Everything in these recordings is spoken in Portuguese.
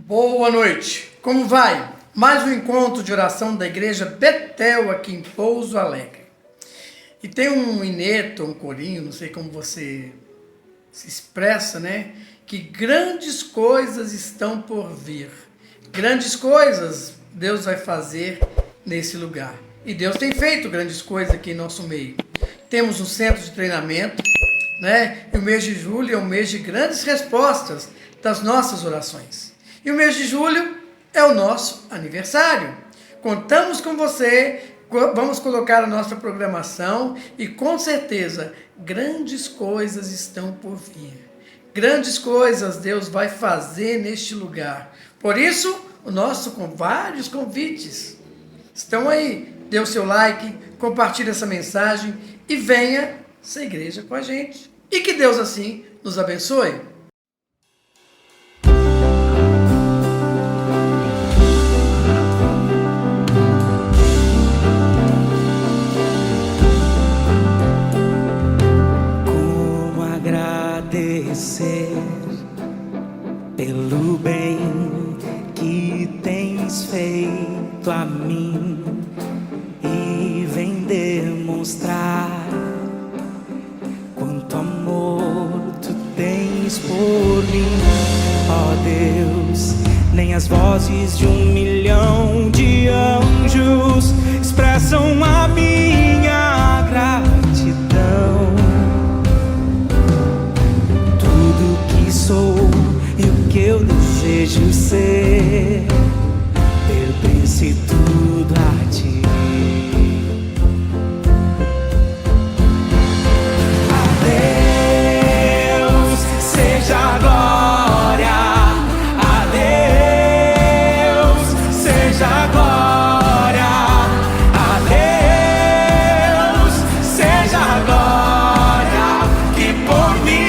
Boa noite, como vai? Mais um encontro de oração da Igreja Betel aqui em Pouso Alegre. E tem um ineto, um corinho, não sei como você se expressa, né? Que grandes coisas estão por vir. Grandes coisas Deus vai fazer nesse lugar. E Deus tem feito grandes coisas aqui em nosso meio. Temos um centro de treinamento, né? E o mês de julho é um mês de grandes respostas das nossas orações. E o mês de julho é o nosso aniversário. Contamos com você, vamos colocar a nossa programação e com certeza grandes coisas estão por vir. Grandes coisas Deus vai fazer neste lugar. Por isso, o nosso com vários convites estão aí. Dê o seu like, compartilhe essa mensagem e venha ser igreja com a gente. E que Deus assim nos abençoe. Pelo bem que tens feito a mim e vem demonstrar quanto amor tu tens por mim, ó Deus. Nem as vozes de 1 milhão de anjos expressam a minha gratidão. Sou e o que eu desejo ser pertence tudo a ti. A Deus seja a glória, a Deus seja a glória, a Deus seja a glória que por mim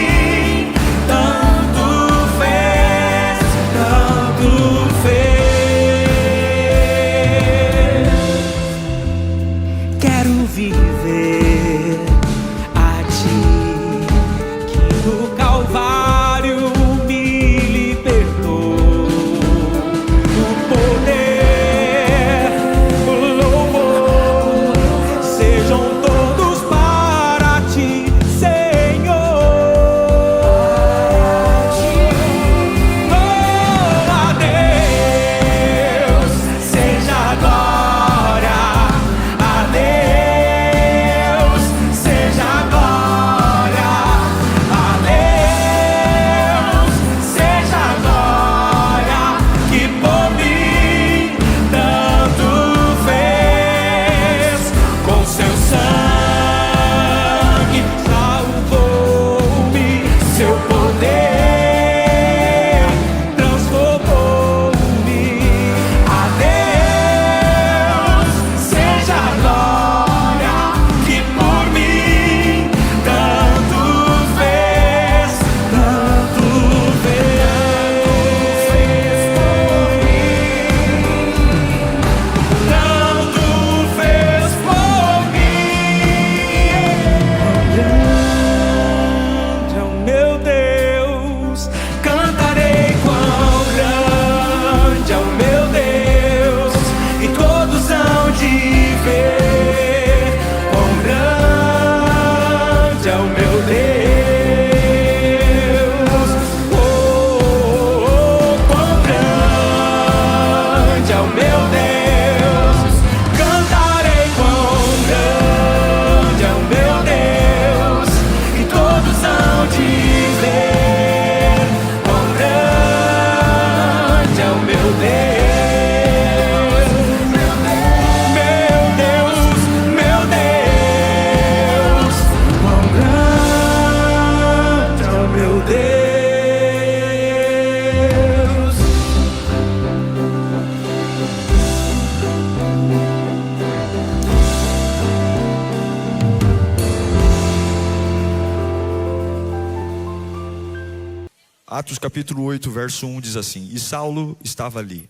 Atos capítulo 8, verso 1 diz assim: E Saulo estava ali,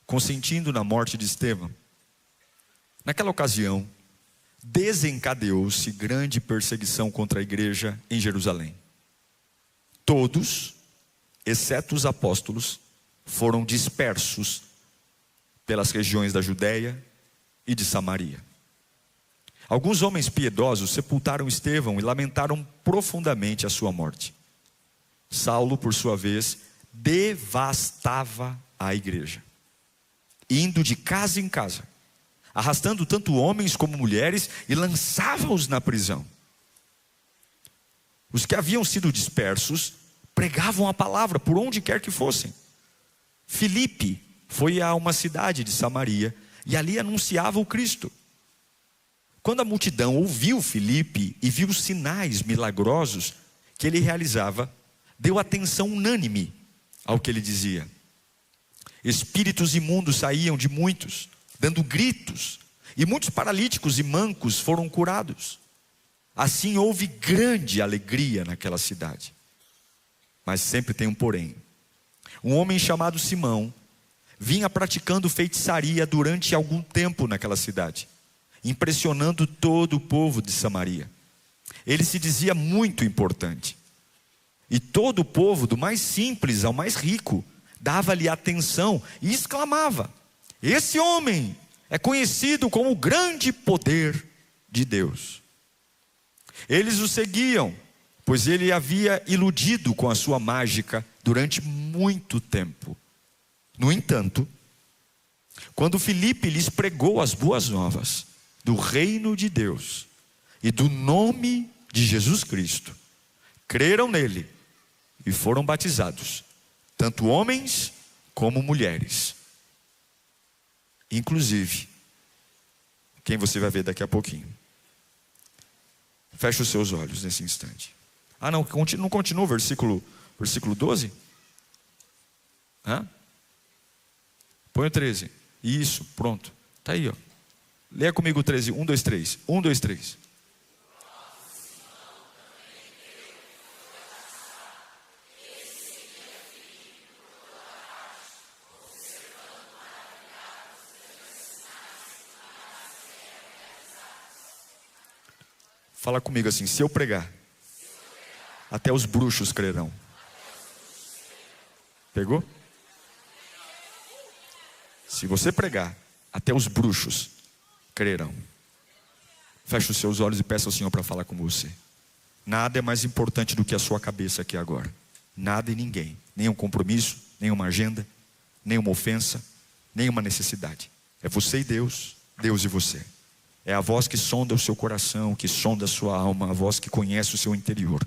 consentindo na morte de Estevão. Naquela ocasião, desencadeou-se grande perseguição contra a igreja em Jerusalém. Todos, exceto os apóstolos, foram dispersos pelas regiões da Judéia e de Samaria. Alguns homens piedosos sepultaram Estevão e lamentaram profundamente a sua morte. Saulo, por sua vez, devastava a igreja, indo de casa em casa, arrastando tanto homens como mulheres, e lançava-os na prisão. Os que haviam sido dispersos pregavam a palavra por onde quer que fossem. Filipe foi a uma cidade de Samaria e ali anunciava o Cristo. Quando a multidão ouviu Filipe e viu os sinais milagrosos que ele realizava, deu atenção unânime ao que ele dizia. Espíritos imundos saíam de muitos, dando gritos, e muitos paralíticos e mancos foram curados. Assim houve grande alegria naquela cidade. Mas sempre tem um porém. Um homem chamado Simão vinha praticando feitiçaria durante algum tempo naquela cidade, impressionando todo o povo de Samaria. Ele se dizia muito importante, e todo o povo, do mais simples ao mais rico, dava-lhe atenção e exclamava: esse homem é conhecido como o grande poder de Deus. Eles o seguiam, pois ele havia iludido com a sua mágica durante muito tempo. No entanto, quando Filipe lhes pregou as boas novas do reino de Deus e do nome de Jesus Cristo, creram nele e foram batizados, tanto homens como mulheres. Inclusive, quem você vai ver daqui a pouquinho. Feche os seus olhos nesse instante. Não continua o versículo 12? Põe o 13. Isso, pronto. Está aí, ó. Leia comigo o 13. 1, 2, 3. 1, 2, 3. Fala comigo assim: se eu pregar, até os bruxos crerão. Pegou? Se você pregar, até os bruxos crerão. Feche os seus olhos e peça ao Senhor para falar com você. Nada é mais importante do que a sua cabeça aqui agora. Nada e ninguém. Nenhum compromisso, nenhuma agenda, nenhuma ofensa, nenhuma necessidade. É você e Deus, Deus e você. É a voz que sonda o seu coração, que sonda a sua alma, a voz que conhece o seu interior.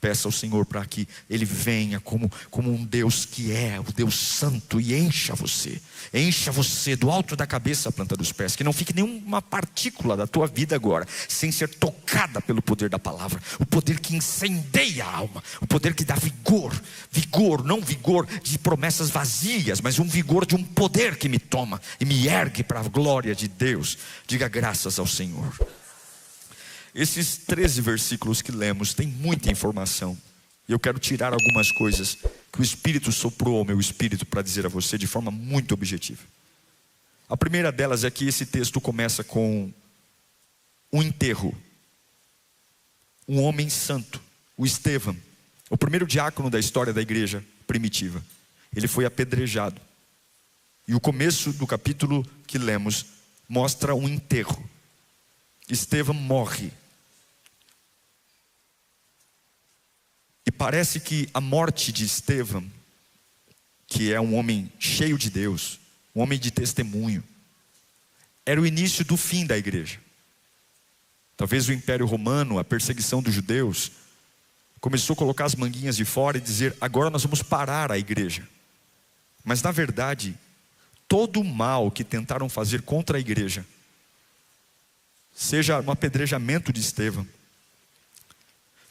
Peça ao Senhor para que Ele venha como um Deus que é o Deus Santo e encha você do alto da cabeça à planta dos pés, que não fique nenhuma partícula da tua vida agora sem ser tocada pelo poder da palavra, o poder que incendeia a alma, o poder que dá vigor, não vigor de promessas vazias, mas um vigor de um poder que me toma e me ergue para a glória de Deus. Diga graças ao Senhor. Esses 13 versículos que lemos têm muita informação, e eu quero tirar algumas coisas que o Espírito soprou ao meu espírito para dizer a você de forma muito objetiva. A primeira delas é que esse texto começa com um enterro. Um homem santo, o Estevão, o primeiro diácono da história da igreja primitiva. Ele foi apedrejado, e o começo do capítulo que lemos mostra um enterro. Estevão morre. E parece que a morte de Estevão, que é um homem cheio de Deus, um homem de testemunho, era o início do fim da igreja. Talvez o Império Romano, a perseguição dos judeus, começou a colocar as manguinhas de fora e dizer: agora nós vamos parar a igreja. Mas na verdade, todo o mal que tentaram fazer contra a igreja, seja no apedrejamento de Estevão,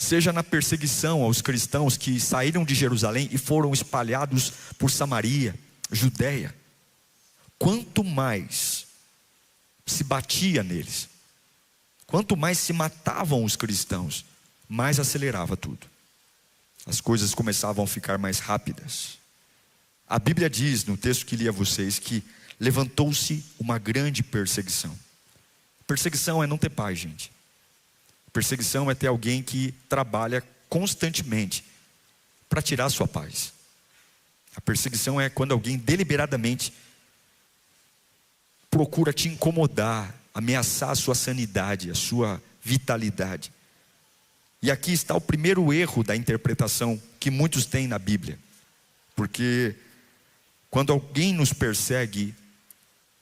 seja na perseguição aos cristãos que saíram de Jerusalém e foram espalhados por Samaria, Judéia, quanto mais se batia neles, quanto mais se matavam os cristãos, mais acelerava tudo. As coisas começavam a ficar mais rápidas. A Bíblia diz, no texto que li a vocês, que levantou-se uma grande perseguição. Perseguição é não ter paz, gente. Perseguição é ter alguém que trabalha constantemente para tirar a sua paz. A perseguição é quando alguém deliberadamente procura te incomodar, ameaçar a sua sanidade, a sua vitalidade. E aqui está o primeiro erro da interpretação que muitos têm na Bíblia. Porque quando alguém nos persegue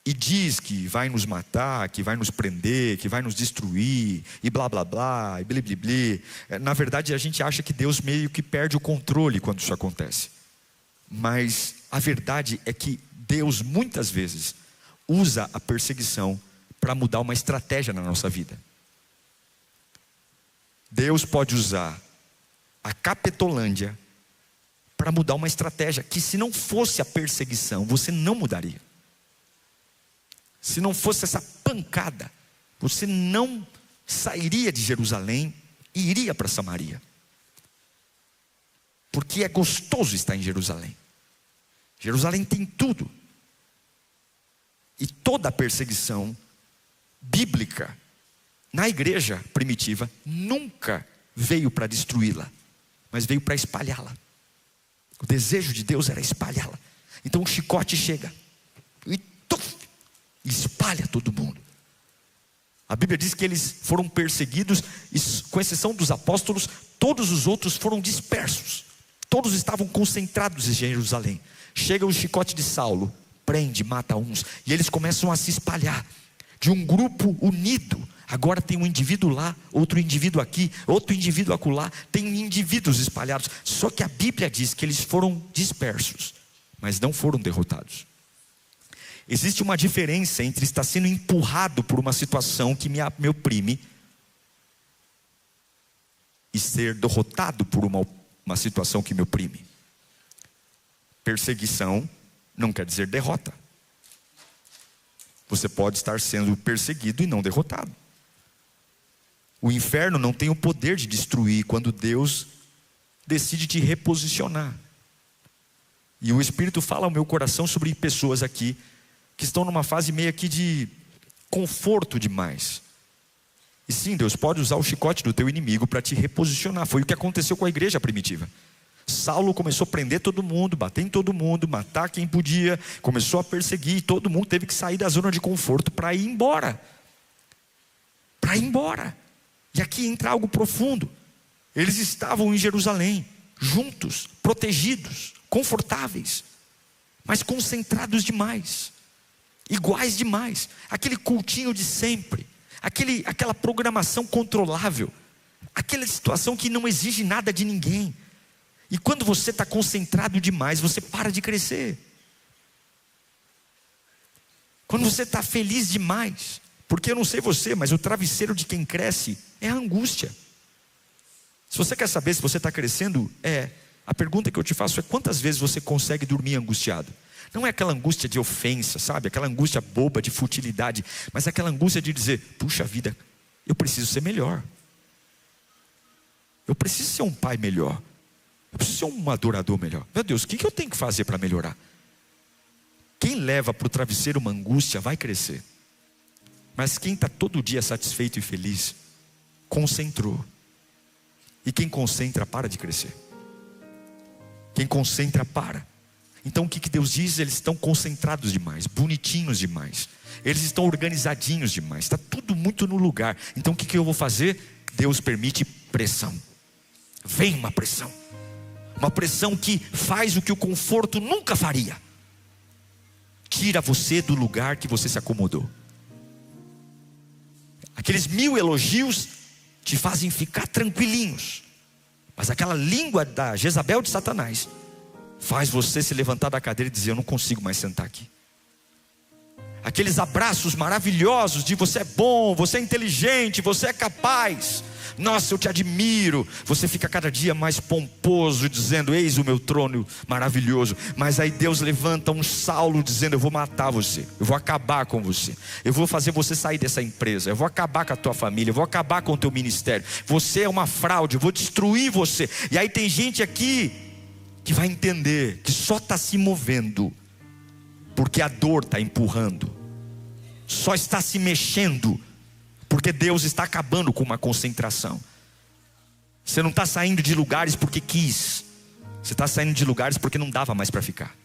e diz que vai nos matar, que vai nos prender, que vai nos destruir, e blá blá blá, e bli bli bli, na verdade a gente acha que Deus meio que perde o controle quando isso acontece. Mas a verdade é que Deus muitas vezes usa a perseguição para mudar uma estratégia na nossa vida. Deus pode usar a Capetolândia para mudar uma estratégia que, se não fosse a perseguição, você não mudaria. Se não fosse essa pancada, você não sairia de Jerusalém e iria para Samaria. Porque é gostoso estar em Jerusalém. Jerusalém tem tudo. E toda a perseguição bíblica na igreja primitiva nunca veio para destruí-la, mas veio para espalhá-la. O desejo de Deus era espalhá-la. Então o chicote chega e espalha todo mundo. A Bíblia diz que eles foram perseguidos, e, com exceção dos apóstolos, todos os outros foram dispersos. Todos estavam concentrados em Jerusalém. Chega o chicote de Saulo, prende, mata uns, e eles começam a se espalhar. De um grupo unido, agora tem um indivíduo lá, outro indivíduo aqui, outro indivíduo acolá, tem indivíduos espalhados. Só que a Bíblia diz que eles foram dispersos, mas não foram derrotados. Existe uma diferença entre estar sendo empurrado por uma situação que me oprime e ser derrotado por uma situação que me oprime. Perseguição não quer dizer derrota. Você pode estar sendo perseguido e não derrotado. O inferno não tem o poder de destruir quando Deus decide te reposicionar. E o Espírito fala ao meu coração sobre pessoas aqui que estão numa fase meio aqui de conforto demais. E sim, Deus pode usar o chicote do teu inimigo para te reposicionar. Foi o que aconteceu com a igreja primitiva. Saulo começou a prender todo mundo, bater em todo mundo, matar quem podia, começou a perseguir, e todo mundo teve que sair da zona de conforto para ir embora. Para ir embora. E aqui entra algo profundo. Eles estavam em Jerusalém, juntos, protegidos, confortáveis, mas concentrados demais, iguais demais, aquele cultinho de sempre, aquela programação controlável, aquela situação que não exige nada de ninguém. E quando você está concentrado demais, você para de crescer. Quando você está feliz demais, porque eu não sei você, mas o travesseiro de quem cresce é a angústia. Se você quer saber se você está crescendo, a pergunta que eu te faço é: quantas vezes você consegue dormir angustiado? Não é aquela angústia de ofensa, sabe? Aquela angústia boba de futilidade, mas aquela angústia de dizer: puxa vida, eu preciso ser melhor. Eu preciso ser um pai melhor. Eu preciso ser um adorador melhor. Meu Deus, o que eu tenho que fazer para melhorar? Quem leva para o travesseiro uma angústia vai crescer. Mas quem está todo dia satisfeito e feliz, concentrou. E quem concentra para de crescer. Quem concentra para. Então o que Deus diz? Eles estão concentrados demais, bonitinhos demais. Eles estão organizadinhos demais. Está tudo muito no lugar. Então o que eu vou fazer? Deus permite pressão. Vem uma pressão. Uma pressão que faz o que o conforto nunca faria. Tira você do lugar que você se acomodou. Aqueles 1000 elogios te fazem ficar tranquilinhos. Mas aquela língua da Jezabel de Satanás faz você se levantar da cadeira e dizer: eu não consigo mais sentar aqui. Aqueles abraços maravilhosos de você é bom, você é inteligente, você é capaz, nossa, eu te admiro. Você fica cada dia mais pomposo, dizendo: eis o meu trono maravilhoso. Mas aí Deus levanta um Saulo dizendo: eu vou matar você, eu vou acabar com você, eu vou fazer você sair dessa empresa, eu vou acabar com a tua família, eu vou acabar com o teu ministério. Você é uma fraude, eu vou destruir você. E aí tem gente aqui que vai entender que só está se movendo porque a dor está empurrando, só está se mexendo porque Deus está acabando com uma concentração. Você não está saindo de lugares porque quis, Você está saindo de lugares porque não dava mais para ficar.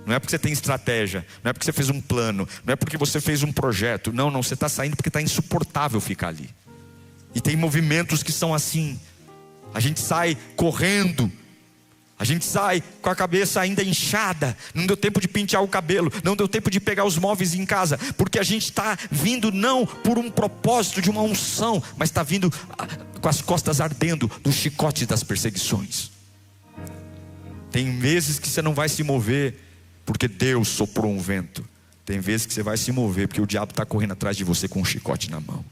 Não é porque você tem estratégia, não é porque você fez um plano, não é porque você fez um projeto. Não, você está saindo porque está insuportável ficar ali. E tem movimentos que são assim. A gente sai correndo, a gente sai com a cabeça ainda inchada, não deu tempo de pentear o cabelo, não deu tempo de pegar os móveis em casa, porque a gente está vindo não por um propósito de uma unção, mas está vindo com as costas ardendo do chicote das perseguições. Tem vezes que você não vai se mover porque Deus soprou um vento. Tem vezes que você vai se mover porque o diabo está correndo atrás de você com um chicote na mão.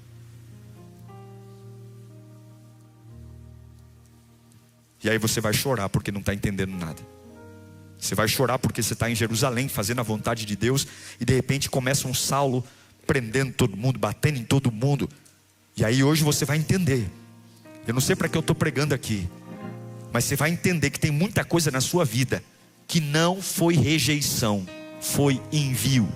E aí você vai chorar porque não está entendendo nada. Você vai chorar porque você está em Jerusalém fazendo a vontade de Deus, e de repente começa um Saulo prendendo todo mundo, batendo em todo mundo. E aí hoje você vai entender. Eu não sei para que eu estou pregando aqui, mas você vai entender que tem muita coisa na sua vida que não foi rejeição, foi envio.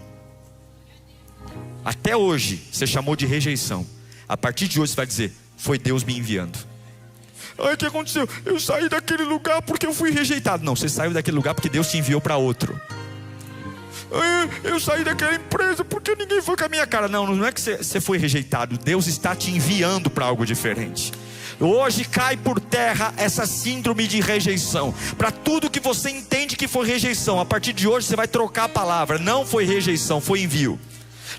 Até hoje você chamou de rejeição. A partir de hoje você vai dizer: foi Deus me enviando. Ai, o que aconteceu? Eu saí daquele lugar porque eu fui rejeitado. Não, você saiu daquele lugar porque Deus te enviou para outro. Ai, eu saí daquela empresa porque ninguém foi com a minha cara. Não é que você foi rejeitado. Deus está te enviando para algo diferente. Hoje cai por terra essa síndrome de rejeição. Para tudo que você entende que foi rejeição, a partir de hoje você vai trocar a palavra. Não foi rejeição, foi envio.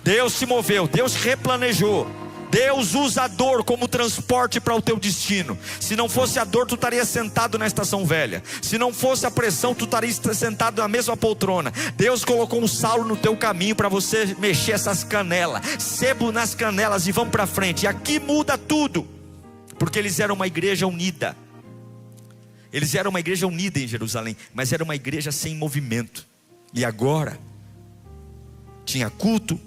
Deus se moveu, Deus replanejou. Deus usa a dor como transporte para o teu destino. Se não fosse a dor, tu estaria sentado na estação velha. Se não fosse a pressão, tu estaria sentado na mesma poltrona. Deus colocou um Saulo no teu caminho para você mexer essas canelas. Sebo nas canelas e vamos para frente. E aqui muda tudo, porque eles eram uma igreja unida. Eles eram uma igreja unida em Jerusalém, mas era uma igreja sem movimento. E agora tinha culto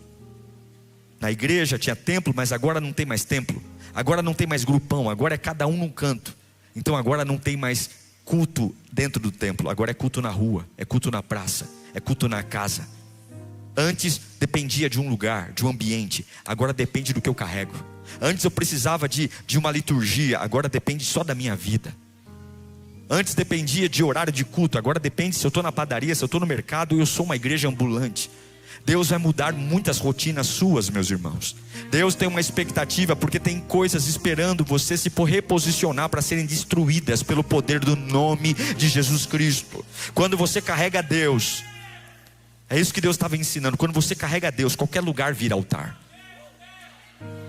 na igreja, tinha templo, mas agora não tem mais templo. Agora não tem mais grupão, agora é cada um num canto. Então agora não tem mais culto dentro do templo, agora é culto na rua, é culto na praça, é culto na casa. Antes dependia de um lugar, de um ambiente, agora depende do que eu carrego. Antes eu precisava de uma liturgia, agora depende só da minha vida. Antes dependia de horário de culto, agora depende se eu estou na padaria, se eu estou no mercado, eu sou uma igreja ambulante. Deus vai mudar muitas rotinas suas, meus irmãos. Deus tem uma expectativa, porque tem coisas esperando você se reposicionar para serem destruídas pelo poder do nome de Jesus Cristo. Quando você carrega Deus, é isso que Deus estava ensinando. Quando você carrega Deus, qualquer lugar vira altar.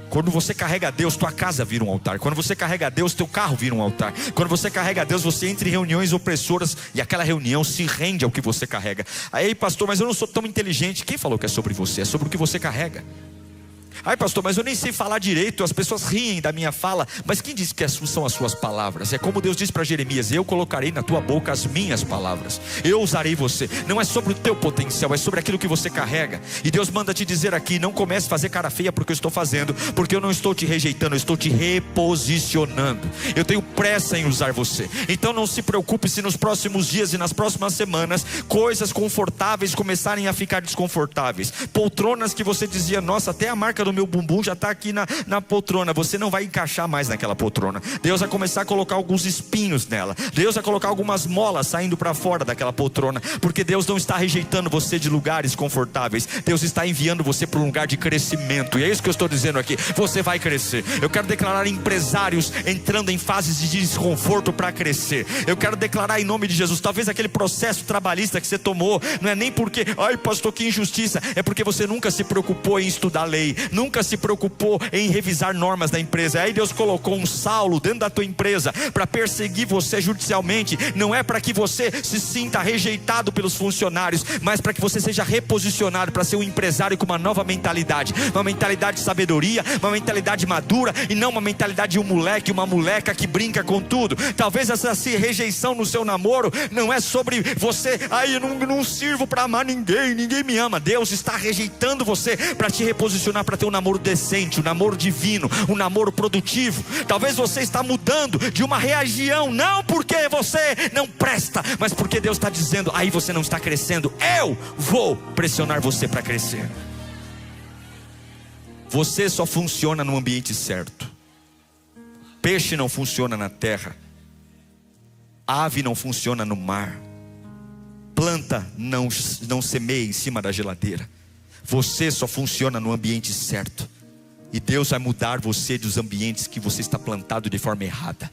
Quando você carrega Deus, tua casa vira um altar. Quando você carrega Deus, teu carro vira um altar. Quando você carrega Deus, você entra em reuniões opressoras e aquela reunião se rende ao que você carrega. Aí, pastor, mas eu não sou tão inteligente. Quem falou que é sobre você? É sobre o que você carrega. Ai, pastor, mas eu nem sei falar direito, as pessoas riem da minha fala. Mas quem disse que são as suas palavras? É como Deus disse para Jeremias: eu colocarei na tua boca as minhas palavras, eu usarei você. Não é sobre o teu potencial, é sobre aquilo que você carrega. E Deus manda te dizer aqui: não comece a fazer cara feia porque eu estou fazendo, porque eu não estou te rejeitando, eu estou te reposicionando. Eu tenho pressa em usar você. Então não se preocupe se nos próximos dias e nas próximas semanas coisas confortáveis começarem a ficar desconfortáveis. Poltronas que você dizia: nossa, até a marca do meu bumbum já está aqui na poltrona. Você não vai encaixar mais naquela poltrona. Deus vai começar a colocar alguns espinhos nela. Deus vai colocar algumas molas saindo para fora daquela poltrona, porque Deus não está rejeitando você de lugares confortáveis. Deus está enviando você para um lugar de crescimento. E é isso que eu estou dizendo aqui: você vai crescer. Eu quero declarar empresários entrando em fases de desconforto para crescer. Eu quero declarar em nome de Jesus: talvez aquele processo trabalhista que você tomou, não é nem porque, ai pastor, que injustiça, é porque você nunca se preocupou em estudar lei, nunca se preocupou em revisar normas da empresa. Aí Deus colocou um Saulo dentro da tua empresa para perseguir você judicialmente. Não é para que você se sinta rejeitado pelos funcionários, mas para que você seja reposicionado para ser um empresário com uma nova mentalidade, uma mentalidade de sabedoria, uma mentalidade madura, e não uma mentalidade de um moleque, uma moleca que brinca com tudo. Talvez essa rejeição no seu namoro não é sobre você: ai, eu não sirvo para amar ninguém me ama. Deus está rejeitando você para te reposicionar, para ter um namoro decente, um namoro divino, um namoro produtivo. Talvez você está mudando de uma região, não porque você não presta, mas porque Deus está dizendo: aí você não está crescendo, eu vou pressionar você para crescer. Você só funciona no ambiente certo. Peixe não funciona na terra. ave não funciona no mar, planta não semeia em cima da geladeira. Você só funciona no ambiente certo. E Deus vai mudar você dos ambientes que você está plantado de forma errada.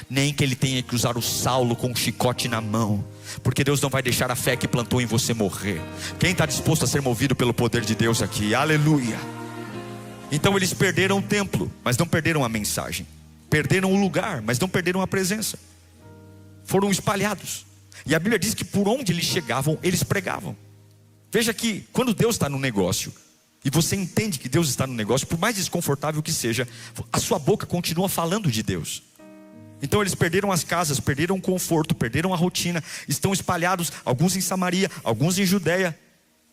Nem que Ele tenha que usar o Saulo com um chicote na mão, porque Deus não vai deixar a fé que plantou em você morrer. Quem está disposto a ser movido pelo poder de Deus aqui? Aleluia. Então eles perderam o templo, mas não perderam a mensagem. Perderam o lugar, mas não perderam a presença. Foram espalhados. E a Bíblia diz que por onde eles chegavam, eles pregavam. Veja que quando Deus está no negócio, e você entende que Deus está no negócio, por mais desconfortável que seja, a sua boca continua falando de Deus. Então eles perderam as casas, perderam o conforto, perderam a rotina. Estão espalhados, alguns em Samaria, alguns em Judeia,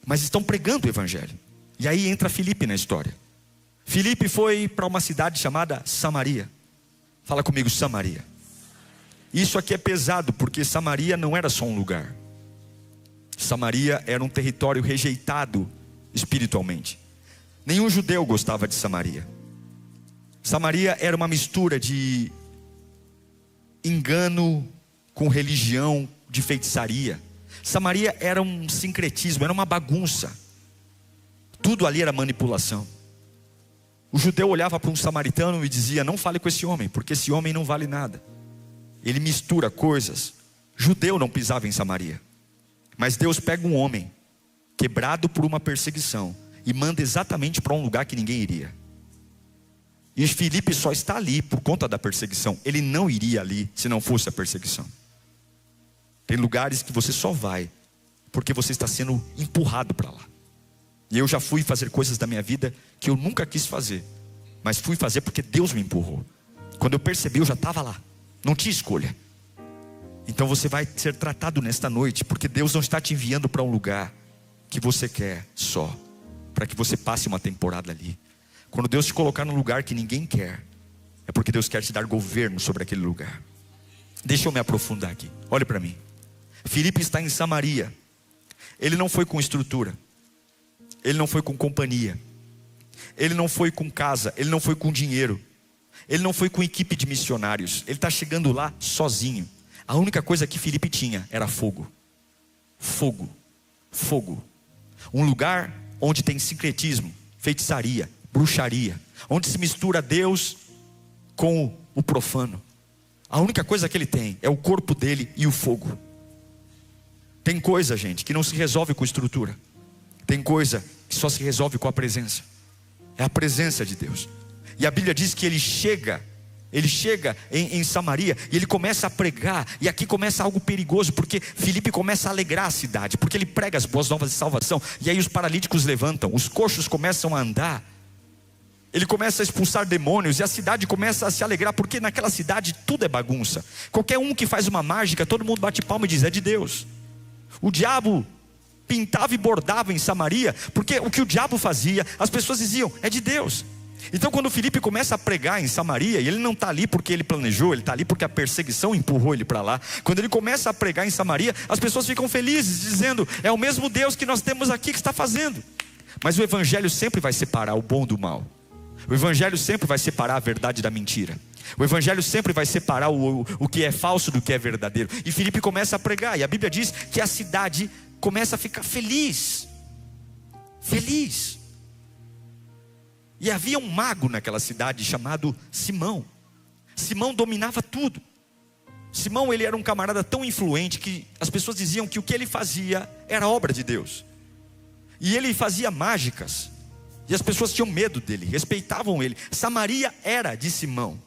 mas estão pregando o evangelho. E aí entra Filipe na história. Filipe foi para uma cidade chamada Samaria. Fala comigo, Samaria. Isso aqui é pesado, porque Samaria não era só um lugar. Samaria era um território rejeitado espiritualmente. Nenhum judeu gostava de Samaria. Samaria era uma mistura de engano com religião, de feitiçaria. Samaria era um sincretismo, era uma bagunça. Tudo ali era manipulação. O judeu olhava para um samaritano e dizia: não fale com esse homem, porque esse homem não vale nada. Ele mistura coisas. Judeu não pisava em Samaria. Mas Deus pega um homem quebrado por uma perseguição e manda exatamente para um lugar que ninguém iria. E Filipe só está ali por conta da perseguição. Ele não iria ali se não fosse a perseguição. Tem lugares que você só vai porque você está sendo empurrado para lá. E eu já fui fazer coisas da minha vida que eu nunca quis fazer, mas fui fazer porque Deus me empurrou. Quando eu percebi, eu já estava lá. Não tinha escolha. Então você vai ser tratado nesta noite, porque Deus não está te enviando para um lugar que você quer só, para que você passe uma temporada ali. Quando Deus te colocar num lugar que ninguém quer, é porque Deus quer te dar governo sobre aquele lugar. Deixa eu me aprofundar aqui. Olhe para mim. Filipe está em Samaria. Ele não foi com estrutura. Ele não foi com companhia. Ele não foi com casa. Ele não foi com dinheiro. Ele não foi com equipe de missionários. Ele está chegando lá sozinho. A única coisa que Filipe tinha era fogo. Fogo. Fogo. Um lugar onde tem sincretismo, feitiçaria, bruxaria, onde se mistura Deus com o profano. A única coisa que ele tem é o corpo dele e o fogo. Tem coisa, gente, que não se resolve com estrutura. Tem coisa que só se resolve com a presença. É a presença de Deus. E a Bíblia diz que ele chega em Samaria e ele começa a pregar. E aqui começa algo perigoso, porque Filipe começa a alegrar a cidade, porque ele prega as boas novas de salvação. E aí os paralíticos levantam, os coxos começam a andar. Ele começa a expulsar demônios e a cidade começa a se alegrar, porque naquela cidade tudo é bagunça. Qualquer um que faz uma mágica, todo mundo bate palma e diz: é de Deus. O diabo pintava e bordava em Samaria, porque o que o diabo fazia, as pessoas diziam: é de Deus. Então quando Filipe começa a pregar em Samaria, e ele não está ali porque ele planejou, ele está ali porque a perseguição empurrou ele para lá. Quando ele começa a pregar em Samaria, as pessoas ficam felizes, dizendo: é o mesmo Deus que nós temos aqui que está fazendo. Mas o evangelho sempre vai separar o bom do mal. O evangelho sempre vai separar a verdade da mentira. O evangelho sempre vai separar o que é falso do que é verdadeiro. E Filipe começa a pregar, e a Bíblia diz que a cidade começa a ficar feliz. Feliz. E havia um mago naquela cidade chamado Simão. Simão dominava tudo. Simão, ele era um camarada tão influente que as pessoas diziam que o que ele fazia era obra de Deus. E ele fazia mágicas. E as pessoas tinham medo dele, respeitavam ele. Samaria era de Simão.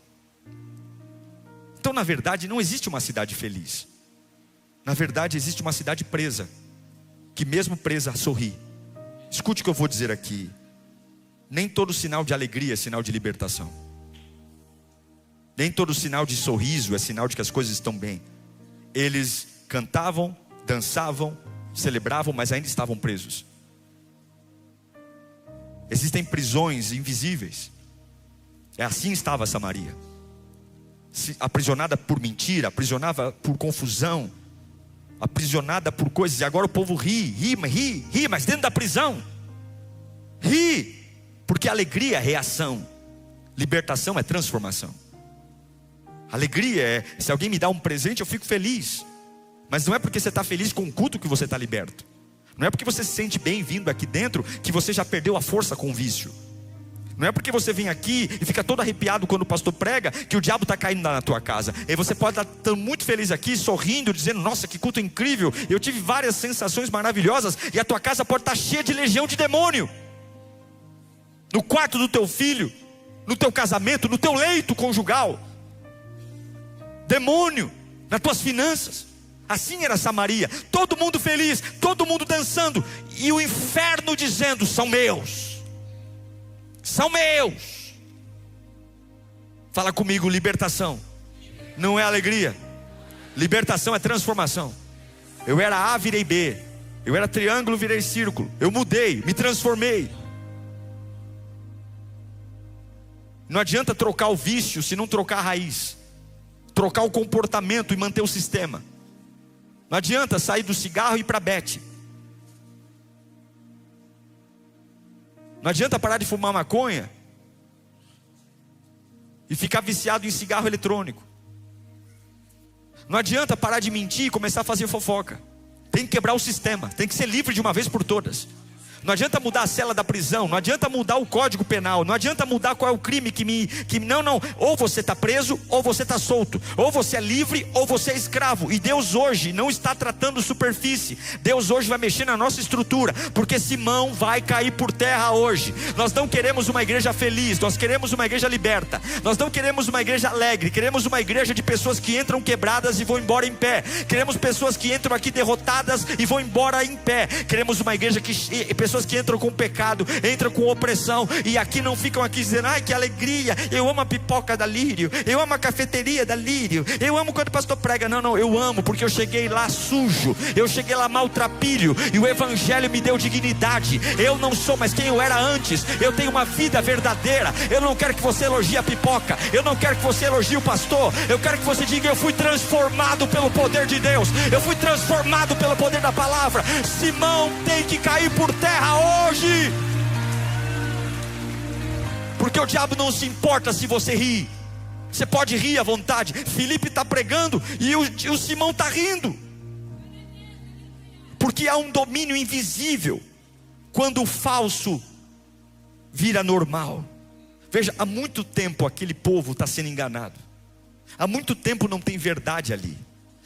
Então, na verdade, não existe uma cidade feliz. Na verdade, existe uma cidade presa, que mesmo presa sorri. Escute o que eu vou dizer aqui. Nem todo sinal de alegria é sinal de libertação. Nem todo sinal de sorriso é sinal de que as coisas estão bem. Eles cantavam, dançavam, celebravam, mas ainda estavam presos. Existem prisões invisíveis. Assim estava Samaria, aprisionada por mentira, aprisionada por confusão, aprisionada por coisas. E agora o povo ri, mas dentro da prisão. Ri, porque alegria é reação, libertação é transformação. Alegria é, se alguém me dá um presente eu fico feliz. Mas não é porque você está feliz com o culto que você está liberto. Não é porque você se sente bem vindo aqui dentro que você já perdeu a força com o vício. Não é porque você vem aqui e fica todo arrepiado quando o pastor prega que o diabo está caindo na tua casa. E você pode estar muito feliz aqui, sorrindo, dizendo: nossa, que culto incrível, eu tive várias sensações maravilhosas. E a tua casa pode estar cheia de legião de demônio. No quarto do teu filho, no teu casamento, no teu leito conjugal. Demônio nas tuas finanças. Assim era Samaria, todo mundo feliz, todo mundo dançando, e o inferno dizendo: são meus, são meus. Fala comigo: libertação não é alegria, libertação é transformação. Eu era A, virei B, eu era triângulo, virei círculo, eu mudei, me transformei. Não adianta trocar o vício se não trocar a raiz, trocar o comportamento e manter o sistema. Não adianta sair do cigarro e ir para bet. Não adianta parar de fumar maconha e ficar viciado em cigarro eletrônico. Não adianta parar de mentir e começar a fazer fofoca. Tem que quebrar o sistema, tem que ser livre de uma vez por todas. Não adianta mudar a cela da prisão, não adianta mudar o código penal, não adianta mudar qual é o crime não, ou você está preso ou você está solto, ou você é livre ou você é escravo. E Deus hoje não está tratando superfície, Deus hoje vai mexer na nossa estrutura, porque Simão vai cair por terra hoje. Nós não queremos uma igreja feliz, nós queremos uma igreja liberta, nós não queremos uma igreja alegre, queremos uma igreja de pessoas que entram quebradas e vão embora em pé, queremos pessoas que entram aqui derrotadas e vão embora em pé, queremos uma igreja pessoas que entram com pecado, entram com opressão, e aqui não ficam aqui dizendo: ai que alegria, eu amo a pipoca da Lírio, eu amo a cafeteria da Lírio, eu amo quando o pastor prega. Não, eu amo porque eu cheguei lá sujo, eu cheguei lá maltrapilho, e o evangelho me deu dignidade. Eu não sou mais quem eu era antes, eu tenho uma vida verdadeira. Eu não quero que você elogie a pipoca, eu não quero que você elogie o pastor, eu quero que você diga: eu fui transformado pelo poder de Deus, eu fui transformado pelo poder da palavra. Simão tem que cair por terra hoje, porque o diabo não se importa se você ri. Você pode rir à vontade. Filipe está pregando e o Simão está rindo, porque há um domínio invisível quando o falso vira normal. Veja, há muito tempo aquele povo está sendo enganado, há muito tempo não tem verdade ali.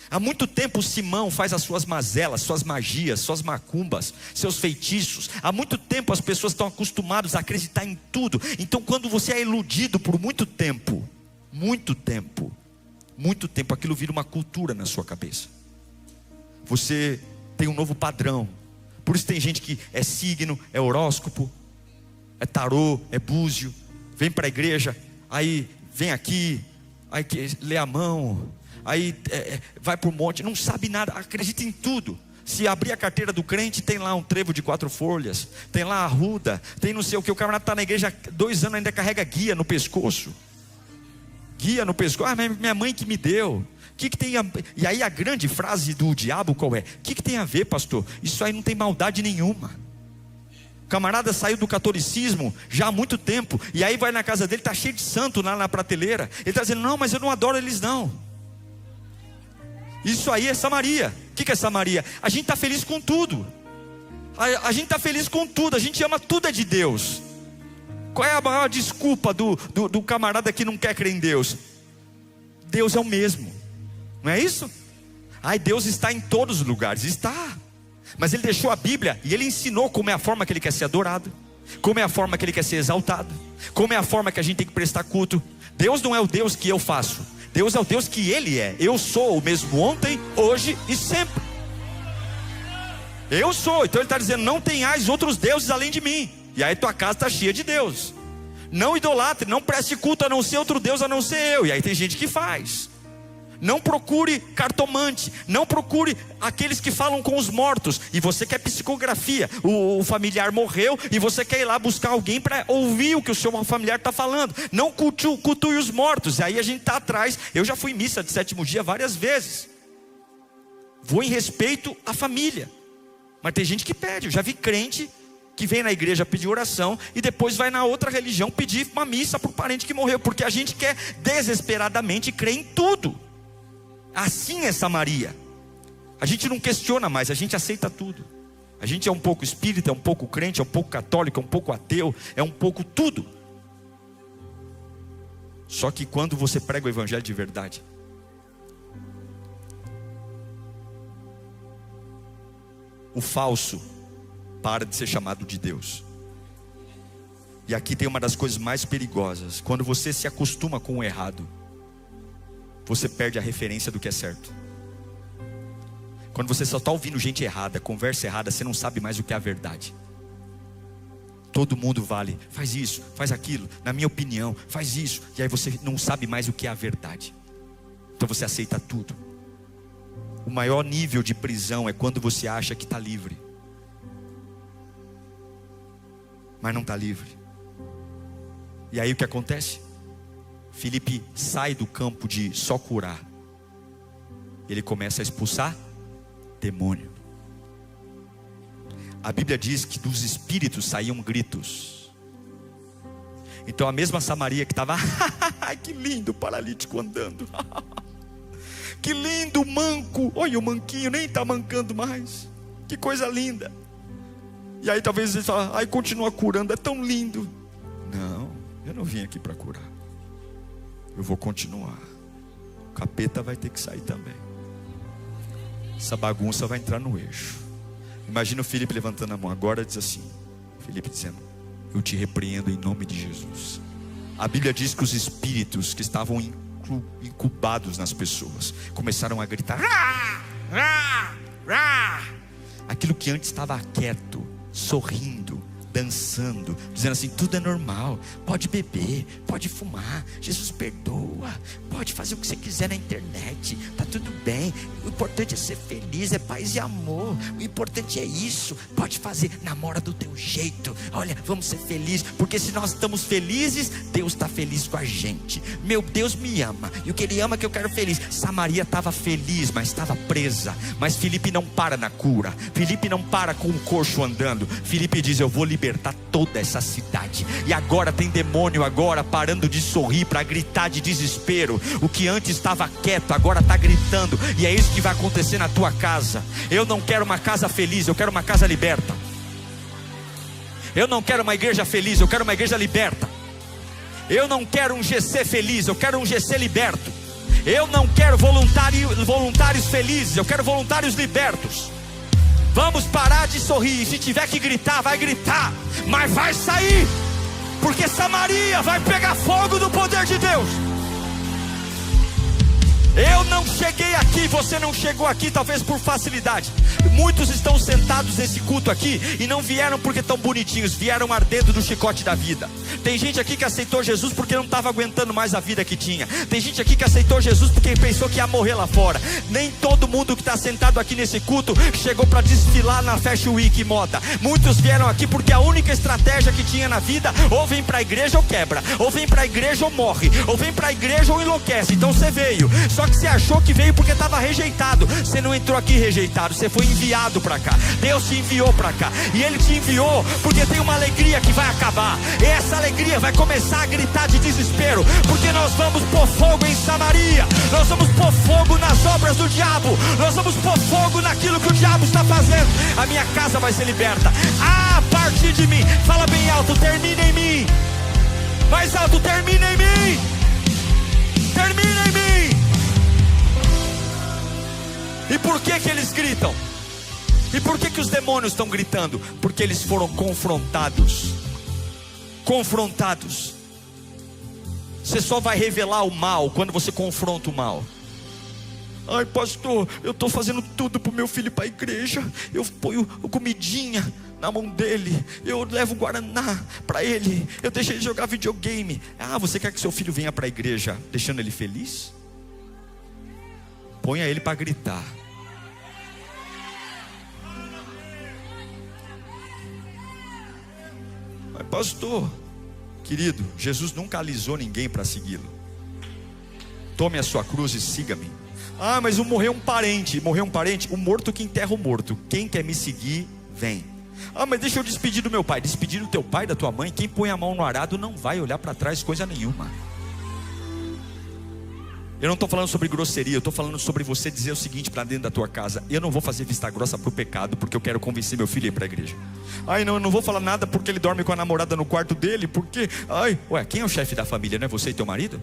Há muito tempo Simão faz as suas mazelas, suas magias, suas macumbas, seus feitiços. Há muito tempo as pessoas estão acostumadas a acreditar em tudo. Então quando você é iludido por muito tempo, aquilo vira uma cultura na sua cabeça. Você tem um novo padrão. Por isso tem gente que é signo, é horóscopo, é tarô, é búzio. Vem para a igreja, aí vem aqui, aí lê a mão, aí vai para o monte, não sabe nada, acredita em tudo. Se abrir a carteira do crente, tem lá um trevo de 4 folhas, tem lá a arruda, tem não sei o que. O camarada está na igreja há 2 anos, ainda carrega guia no pescoço. Guia no pescoço: ah, minha mãe que me deu. Que tem a... E aí a grande frase do diabo qual é? O que tem a ver, pastor? Isso aí não tem maldade nenhuma. O camarada saiu do catolicismo já há muito tempo, e aí vai na casa dele, está cheio de santo lá na prateleira. Ele está dizendo: não, mas eu não adoro eles não. Isso aí é Samaria. O que é Samaria? A gente está feliz com tudo. A gente está feliz com tudo. A gente ama tudo é de Deus. Qual é a maior desculpa do camarada que não quer crer em Deus? Deus é o mesmo. Não é isso? Ai, Deus está em todos os lugares. Está. Mas Ele deixou a Bíblia e Ele ensinou como é a forma que Ele quer ser adorado, como é a forma que Ele quer ser exaltado, como é a forma que a gente tem que prestar culto. Deus não é o Deus que eu faço, Deus é o Deus que Ele é. Eu sou o mesmo ontem, hoje e sempre. Eu sou. Então Ele está dizendo: não tenhais outros deuses além de mim. E aí tua casa está cheia de Deus. Não idolatre, não preste culto a não ser outro Deus a não ser eu. E aí tem gente que faz. Não procure cartomante, não procure aqueles que falam com os mortos. E você quer psicografia, o familiar morreu e você quer ir lá buscar alguém para ouvir o que o seu familiar está falando. Não cultue os mortos. E aí a gente está atrás. Eu já fui em missa de 7º dia várias vezes. Vou em respeito à família. Mas tem gente que pede. Eu já vi crente que vem na igreja pedir oração e depois vai na outra religião pedir uma missa para o parente que morreu, porque a gente quer desesperadamente crer em tudo. Assim é Samaria. A gente não questiona mais, a gente aceita tudo. A gente é um pouco espírita, é um pouco crente, é um pouco católico, é um pouco ateu, é um pouco tudo. Só que quando você prega o evangelho de verdade, o falso para de ser chamado de Deus. E aqui tem uma das coisas mais perigosas. Quando você se acostuma com o errado, você perde a referência do que é certo. Quando você só está ouvindo gente errada, conversa errada, você não sabe mais o que é a verdade. Todo mundo vale, faz isso, faz aquilo, na minha opinião, faz isso. E aí você não sabe mais o que é a verdade. Então você aceita tudo. O maior nível de prisão é quando você acha que está livre, mas não está livre. E aí o que acontece? Filipe sai do campo de só curar. Ele começa a expulsar demônio. A Bíblia diz que dos espíritos saíam gritos. Então a mesma Samaria que estava que lindo o paralítico andando, que lindo o manco, olha o manquinho, nem está mancando mais, que coisa linda. E aí talvez ele fale, ai, continua curando, é tão lindo. Não, eu não vim aqui para curar, eu vou continuar. O capeta vai ter que sair também. Essa bagunça vai entrar no eixo. Imagina o Filipe levantando a mão agora, diz assim, Filipe dizendo, eu te repreendo em nome de Jesus. A Bíblia diz que os espíritos que estavam incubados nas pessoas começaram a gritar, rá, rá, rá. Aquilo que antes estava quieto, sorrindo, dançando, dizendo assim, tudo é normal, pode beber, pode fumar, Jesus perdoa, pode fazer o que você quiser na internet, tá tudo bem, o importante é ser feliz, é paz e amor, o importante é isso, pode fazer, namora do teu jeito, olha, vamos ser felizes, porque se nós estamos felizes, Deus está feliz com a gente, meu Deus me ama, e o que Ele ama que eu quero feliz. Samaria estava feliz, mas estava presa, mas Filipe não para na cura, Filipe não para com o coxo andando, Filipe diz, eu vou libertar toda essa cidade. E agora tem demônio agora parando de sorrir para gritar de desespero. O que antes estava quieto agora está gritando. E é isso que vai acontecer na tua casa. Eu não quero uma casa feliz, eu quero uma casa liberta. Eu não quero uma igreja feliz, eu quero uma igreja liberta. Eu não quero um GC feliz, eu quero um GC liberto. Eu não quero voluntários felizes, eu quero voluntários libertos. Vamos parar de sorrir. Se tiver que gritar, vai gritar, mas vai sair, porque Samaria vai pegar fogo do poder de Deus. Eu não cheguei aqui, você não chegou aqui talvez por facilidade. Muitos estão sentados nesse culto aqui e não vieram porque estão bonitinhos, vieram ardendo do chicote da vida. Tem gente aqui que aceitou Jesus porque não estava aguentando mais a vida que tinha. Tem gente aqui que aceitou Jesus porque pensou que ia morrer lá fora. Nem todo mundo que está sentado aqui nesse culto chegou para desfilar na Fashion Week moda. Muitos vieram aqui porque a única estratégia que tinha na vida, ou vem para a igreja ou quebra, ou vem para a igreja ou morre, ou vem para a igreja ou enlouquece. Então você veio, só que você achou que veio porque estava rejeitado. Você não entrou aqui rejeitado, você foi enviado para cá. Deus te enviou para cá, e Ele te enviou porque tem uma alegria que vai acabar. E essa alegria vai começar a gritar de desespero, porque nós vamos pôr fogo em Samaria. Nós vamos pôr fogo nas obras do diabo. Nós vamos pôr fogo naquilo que o diabo está fazendo. A minha casa vai ser liberta. A partir de mim, fala bem alto, termina em mim. Mais alto, termina em mim. Termina em mim. E por que eles gritam? E por que os demônios estão gritando? Porque eles foram confrontados. Confrontados. Você só vai revelar o mal quando você confronta o mal. Ai, pastor, eu estou fazendo tudo para o meu filho ir para a igreja. Eu ponho comidinha na mão dele, eu levo guaraná para ele, eu deixo ele jogar videogame. Ah, você quer que seu filho venha para a igreja deixando ele feliz? Ponha ele para gritar. Mas pastor, querido, Jesus nunca alisou ninguém para segui-lo. Tome a sua cruz e siga-me. Ah, mas morreu um parente. Morreu um parente? O morto que enterra o morto. Quem quer me seguir, vem. Ah, mas deixa eu despedir do meu pai. Despedir do teu pai, da tua mãe, quem põe a mão no arado não vai olhar para trás coisa nenhuma. Eu não estou falando sobre grosseria, eu estou falando sobre você dizer o seguinte para dentro da tua casa: eu não vou fazer vista grossa para o pecado, porque eu quero convencer meu filho a ir para a igreja. Ai, não, eu não vou falar nada porque ele dorme com a namorada no quarto dele, porque... Ai, ué, quem é o chefe da família, não é você e teu marido?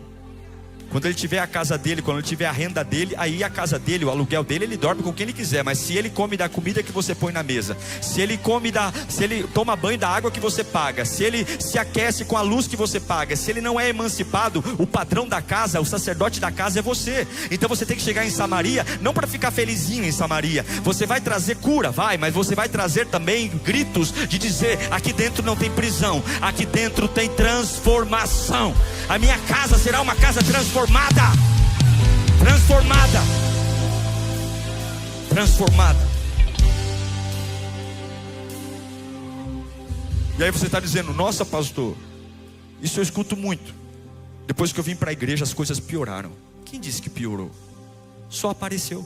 Quando ele tiver a casa dele, quando ele tiver a renda dele, aí a casa dele, o aluguel dele, ele dorme com quem ele quiser. Mas se ele come da comida que você põe na mesa, se ele toma banho da água que você paga, se ele se aquece com a luz que você paga, se ele não é emancipado, o padrão da casa, o sacerdote da casa é você. Então você tem que chegar em Samaria, não para ficar felizinho em Samaria. Você vai trazer cura, mas você vai trazer também gritos de dizer: aqui dentro não tem prisão, aqui dentro tem transformação. A minha casa será uma casa transformada. E aí você está dizendo: nossa, pastor, isso eu escuto muito. Depois que eu vim para a igreja as coisas pioraram. Quem disse que piorou? Só apareceu.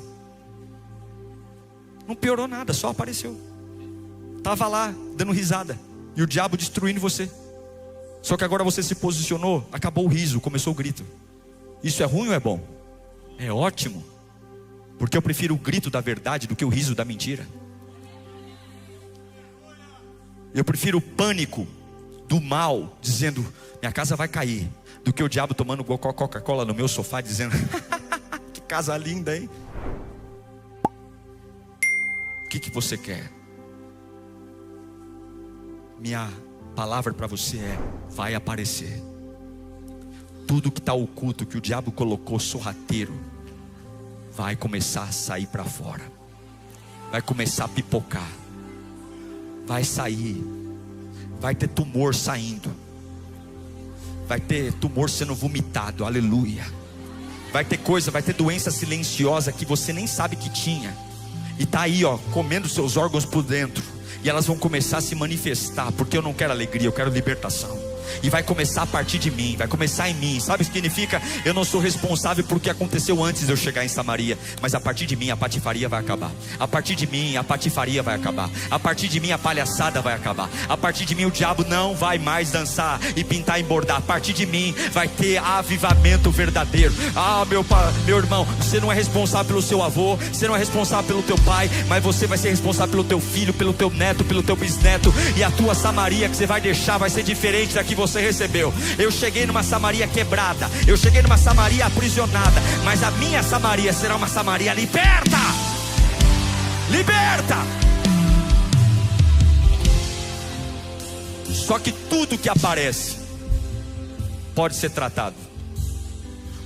Não piorou nada, só apareceu. Estava lá dando risada e o diabo destruindo você. Só que agora você se posicionou, acabou o riso, começou o grito. Isso é ruim ou é bom? É ótimo, porque eu prefiro o grito da verdade do que o riso da mentira. Eu prefiro o pânico do mal dizendo: minha casa vai cair, do que o diabo tomando Coca-Cola no meu sofá dizendo: que casa linda, hein? O que você quer? Minha palavra para você é: vai aparecer. Tudo que está oculto, que o diabo colocou sorrateiro, vai começar a sair para fora. Vai começar a pipocar. Vai sair. Vai ter tumor saindo. Vai ter tumor sendo vomitado, aleluia. Vai ter coisa, vai ter doença silenciosa que você nem sabe que tinha. E está aí, comendo seus órgãos por dentro. E elas vão começar a se manifestar, porque eu não quero alegria, eu quero libertação. E vai começar a partir de mim, vai começar em mim. Sabe o que significa? Eu não sou responsável por o que aconteceu antes de eu chegar em Samaria, mas a partir de mim a patifaria vai acabar. A partir de mim a patifaria vai acabar. A partir de mim a palhaçada vai acabar. A partir de mim o diabo não vai mais dançar e pintar e bordar. A partir de mim vai ter avivamento verdadeiro. Ah, meu irmão, você não é responsável pelo seu avô, você não é responsável pelo teu pai, mas você vai ser responsável pelo teu filho, pelo teu neto, pelo teu bisneto. E a tua Samaria que você vai deixar vai ser diferente da que você recebeu. Eu cheguei numa Samaria quebrada, eu cheguei numa Samaria aprisionada, mas a minha Samaria será uma Samaria liberta. Liberta. Só que tudo que aparece pode ser tratado.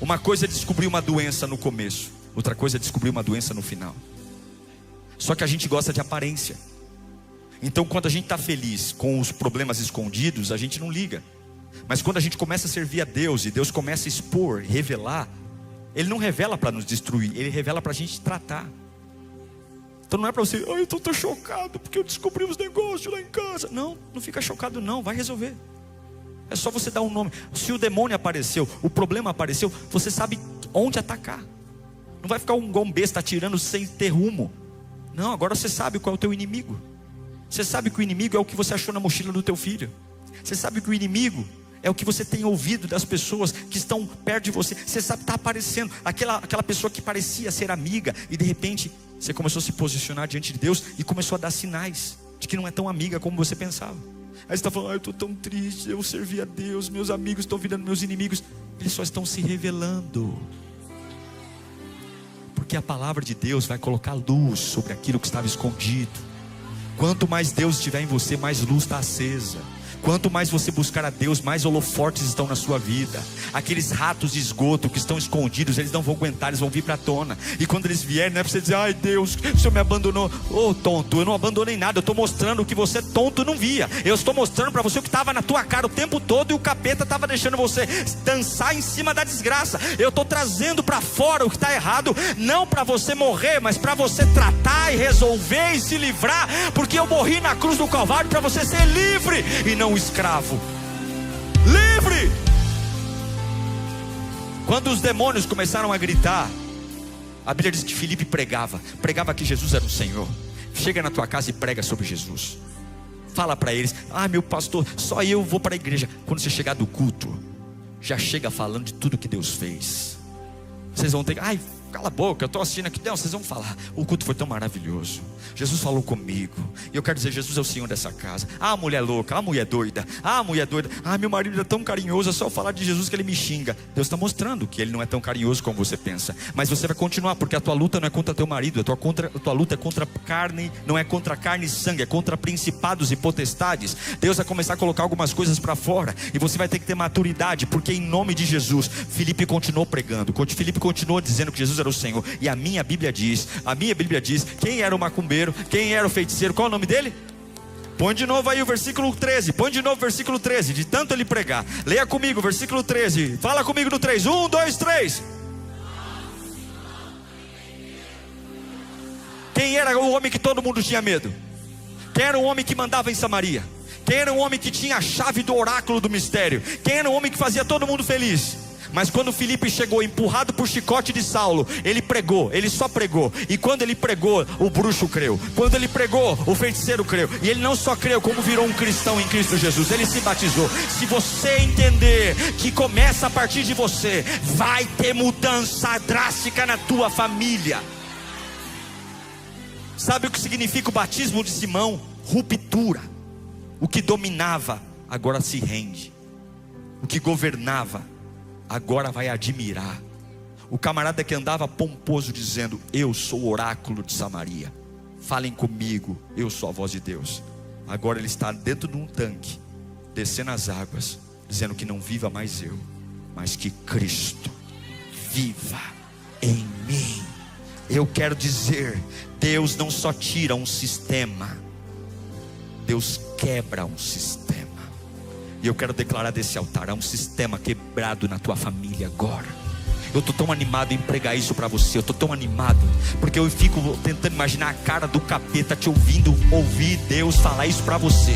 Uma coisa é descobrir uma doença no começo, outra coisa é descobrir uma doença no final. Só que a gente gosta de aparência. Então quando a gente está feliz com os problemas escondidos, a gente não liga. Mas quando a gente começa a servir a Deus e Deus começa a expor, revelar, Ele não revela para nos destruir, Ele revela para a gente tratar. Então não é para você: eu estou chocado porque eu descobri os negócios lá em casa. Não fica chocado não, vai resolver. É só você dar um nome. Se o demônio apareceu, o problema apareceu, você sabe onde atacar. Não vai ficar um besta atirando sem ter rumo. Não, agora você sabe qual é o teu inimigo. Você sabe que o inimigo é o que você achou na mochila do teu filho. Você sabe que o inimigo é o que você tem ouvido das pessoas que estão perto de você. Você sabe que está aparecendo aquela pessoa que parecia ser amiga, e de repente você começou a se posicionar diante de Deus e começou a dar sinais de que não é tão amiga como você pensava. Aí você está falando: eu estou tão triste, eu servi a Deus, meus amigos estão virando meus inimigos. Eles só estão se revelando, porque a palavra de Deus vai colocar luz sobre aquilo que estava escondido. Quanto mais Deus estiver em você, mais luz está acesa. Quanto mais você buscar a Deus, mais holofortes estão na sua vida. Aqueles ratos de esgoto que estão escondidos, eles não vão aguentar, eles vão vir para a tona. E quando eles vierem, não é para você dizer: ai Deus, o Senhor me abandonou. Ô tonto, eu não abandonei nada. Eu estou mostrando o que você tonto não via. Eu estou mostrando para você o que estava na tua cara o tempo todo, e o capeta estava deixando você dançar em cima da desgraça. Eu estou trazendo para fora o que está errado, não para você morrer, mas para você tratar e resolver e se livrar. Porque eu morri na cruz do Calvário para você ser livre e não escravo. Livre. Quando os demônios começaram a gritar, a Bíblia diz que Filipe pregava que Jesus era o Senhor. Chega na tua casa e prega sobre Jesus. fala para eles: ah, meu pastor, só eu vou para a igreja. Quando você chegar do culto, já chega falando de tudo que Deus fez. Vocês vão ter, ai, cala a boca, eu estou assistindo aqui. Não, vocês vão falar: o culto foi tão maravilhoso, Jesus falou comigo. E eu quero dizer, Jesus é o Senhor dessa casa. Ah, mulher louca, ah, mulher doida, ah, mulher doida, ah, meu marido é tão carinhoso, é só falar de Jesus que ele me xinga. Deus está mostrando que ele não é tão carinhoso como você pensa. Mas você vai continuar, porque a tua luta não é contra teu marido, a tua luta é contra carne, não é contra carne e sangue, é contra principados e potestades. Deus vai começar a colocar algumas coisas para fora, e você vai ter que ter maturidade, porque em nome de Jesus, Filipe continuou pregando, Filipe continuou dizendo que Jesus era o Senhor. E a minha Bíblia diz, quem era o macumbeiro, quem era o feiticeiro, qual é o nome dele? Põe de novo aí o versículo 13, de tanto ele pregar. Leia comigo, versículo 13, fala comigo no 3, 1, 2, 3. Quem era o homem que todo mundo tinha medo? Quem era o homem que mandava em Samaria? Quem era o homem que tinha a chave do oráculo do mistério? Quem era o homem que fazia todo mundo feliz? Mas quando Filipe chegou, empurrado por chicote de Saulo, ele pregou, ele só pregou. E quando ele pregou, o bruxo creu. Quando ele pregou, o feiticeiro creu. E ele não só creu, como virou um cristão em Cristo Jesus. Ele se batizou. Se você entender que começa a partir de você, vai ter mudança drástica na tua família. Sabe o que significa o batismo de Simão? Ruptura. O que dominava, agora se rende. O que governava, agora vai admirar. O camarada que andava pomposo dizendo: eu sou o oráculo de Samaria, falem comigo, eu sou a voz de Deus. Agora ele está dentro de um tanque, descendo as águas, dizendo que não viva mais eu, mas que Cristo viva em mim. Eu quero dizer, Deus não só tira um sistema, Deus quebra um sistema. E eu quero declarar desse altar: há um sistema quebrado na tua família agora. Eu estou tão animado em pregar isso para você. Eu estou tão animado, porque eu fico tentando imaginar a cara do capeta te ouvindo, ouvir Deus falar isso para você.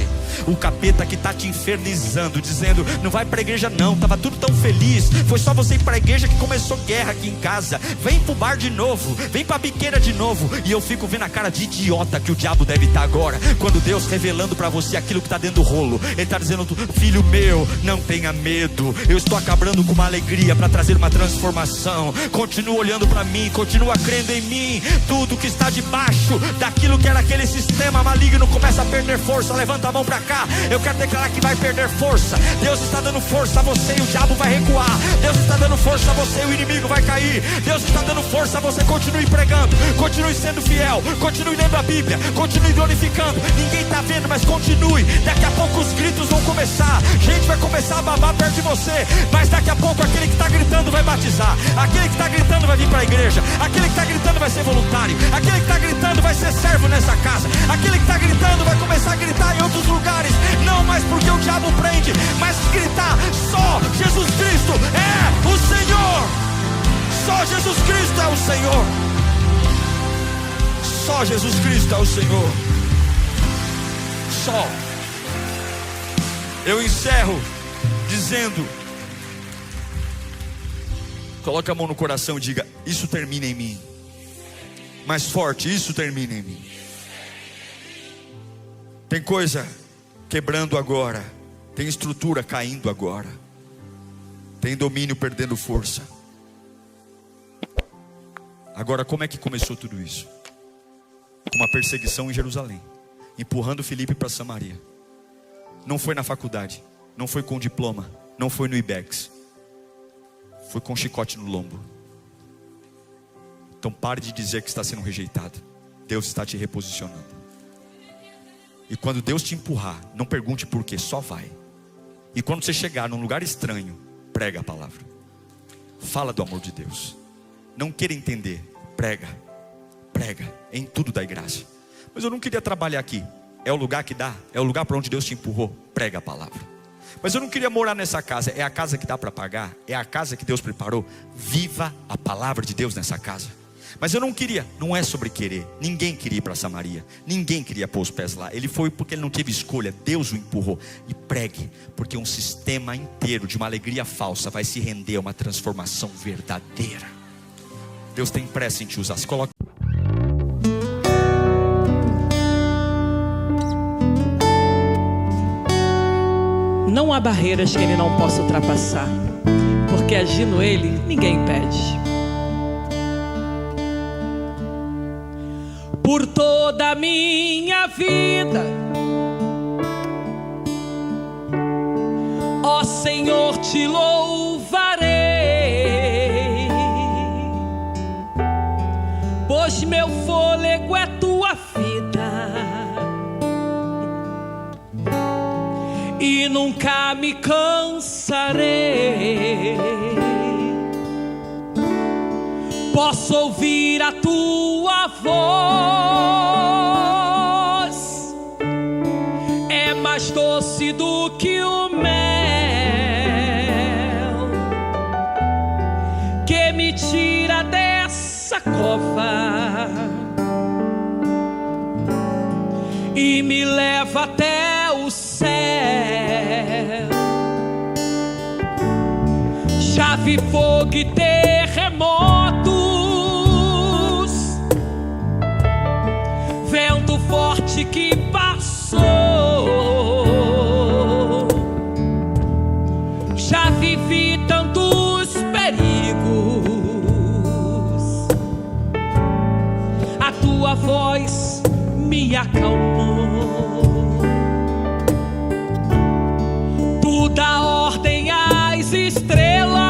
O capeta que está te infernizando, dizendo: não vai para a igreja não, estava tudo tão feliz, foi só você ir para a igreja que começou guerra aqui em casa. Vem para o bar de novo, vem para a biqueira de novo. E eu fico vendo a cara de idiota que o diabo deve estar agora, quando Deus revelando para você aquilo que está dentro do rolo. Ele está dizendo: filho meu, não tenha medo, eu estou acabando com uma alegria para trazer uma transformação. Continua olhando para mim, continua crendo em mim. Tudo que está debaixo daquilo que era aquele sistema maligno começa a perder força. Levanta a mão para cá, eu quero declarar que vai perder força. Deus está dando força a você e o diabo vai recuar. Deus está dando força a você e o inimigo vai cair. Deus está dando força a você. Continue pregando, continue sendo fiel, continue lendo a Bíblia, continue glorificando. Ninguém está vendo, mas continue. Daqui a pouco os gritos vão começar, gente vai começar a babar perto de você. Mas daqui a pouco aquele que está gritando vai batizar, aquele que está gritando vai vir para a igreja, aquele que está gritando vai ser voluntário, aquele que está gritando vai ser servo nessa casa, aquele que está gritando vai começar a gritar em outros lugares. Não mais porque o diabo prende, mas gritar: só Jesus Cristo é o Senhor. Só Jesus Cristo é o Senhor. Só Jesus Cristo é o Senhor. Só. Eu encerro dizendo: coloque a mão no coração e diga: isso termina em mim. Mais forte: isso termina em mim. Tem coisa quebrando agora, tem estrutura caindo agora, tem domínio perdendo força. Agora, como é que começou tudo isso? Com uma perseguição em Jerusalém, empurrando Filipe para Samaria. Não foi na faculdade, não foi com diploma, não foi no IBEX, foi com chicote no lombo. Então pare de dizer que está sendo rejeitado. Deus está te reposicionando. E quando Deus te empurrar, não pergunte por quê, só vai. E quando você chegar num lugar estranho, prega a palavra. Fala do amor de Deus. Não queira entender, prega. Prega, em tudo dai graça. Mas eu não queria trabalhar aqui. É o lugar que dá, é o lugar para onde Deus te empurrou. Prega a palavra. Mas eu não queria morar nessa casa. É a casa que dá para pagar, é a casa que Deus preparou. Viva a palavra de Deus nessa casa. Mas eu não queria, não é sobre querer. Ninguém queria ir para Samaria, ninguém queria pôr os pés lá. Ele foi porque ele não teve escolha, Deus o empurrou. E pregue, porque um sistema inteiro de uma alegria falsa vai se render a uma transformação verdadeira. Deus tem pressa em te usar. Se coloque. Não há barreiras que Ele não possa ultrapassar, porque agindo Ele, ninguém impede. Por toda a minha vida, ó Senhor, te louvarei, pois meu fôlego é tua vida e nunca me cansarei. Posso ouvir a tua voz, é mais doce do que o mel, que me tira dessa cova e me leva até o céu. Já vi fogo e terremotos, vento forte que passou. Já vivi tantos perigos, a tua voz me acalmou. Tu dá ordem às estrelas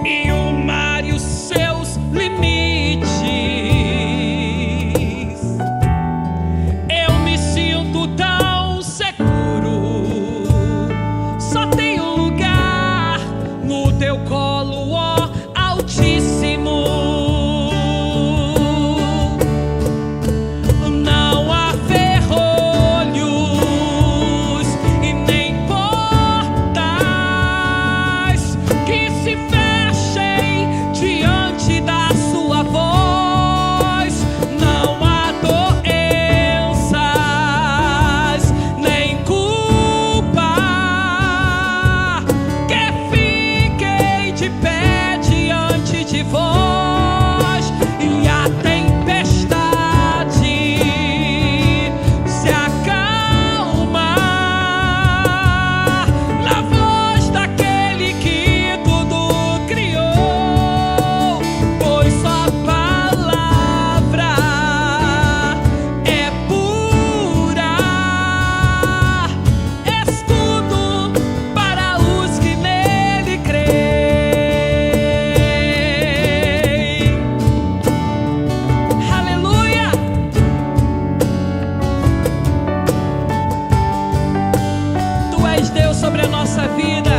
e o mar e os seus limites. Eu me sinto tão seguro, só tenho lugar no teu colo, ó Altíssimo. Não há ferrolhos e nem portas que se fechem diante da sua voz. Não há doenças nem culpa que fiquem de pé diante de vós. E a tempestade se acalma na voz daquele que tudo criou, pois sua palavra é pura, escudo para os que nele creem. Aleluia! Tu és Deus sobre a nossa vida.